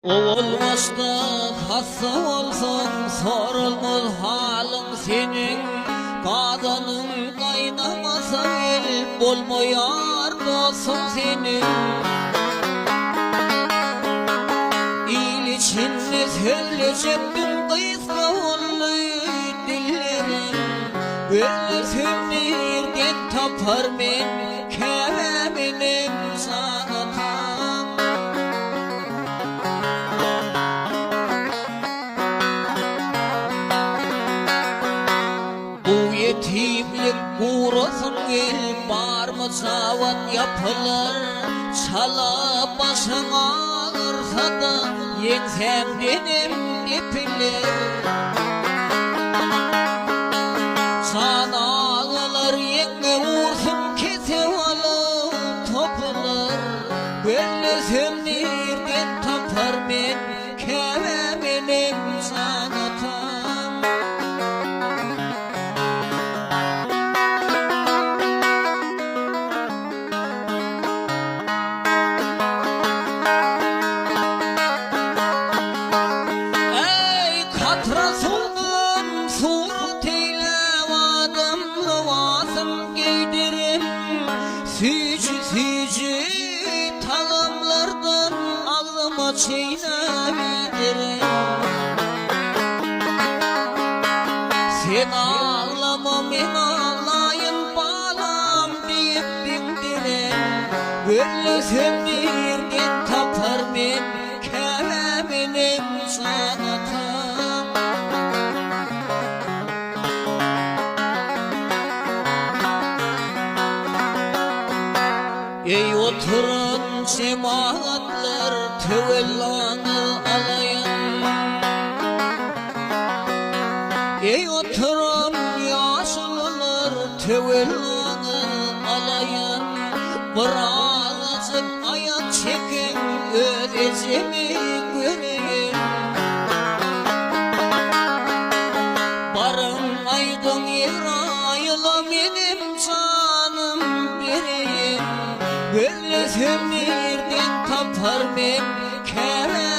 Olmazda hassa olsun sorulmaz halın senin. Kadının kaynamasa el olmayar dostum senin. İl içinde söyleyecektim kıysa ollu dillerim. Böyle sevmeyirken tapar men kememinim sana tam. Bu yetimlik uğrasın el var mı zavat yapılır. Çala başın ağırsa da yensem benim ipilir. Sana ağlar yenge vursun kese alıp topulur. Böyle sevnirden tapar men kememinim sana tam. Katrasından surat eylevadım lavasım giydirim. Sici talamlardan ağzıma çiğnebilirim. Sen ağlama men ağlayın balam deyip bindirim. Böyle sevdirgen tapar men kememinim sana tam. Ey oturun cemaatler tevellanı alayım. Ey oturun yaşlılar tevellanı alayım. Birazcık ayak çekin ödecemi göreyim. Barın aydın yer ayıla benim canım biriyim. Böyle sevnirden tapar men kere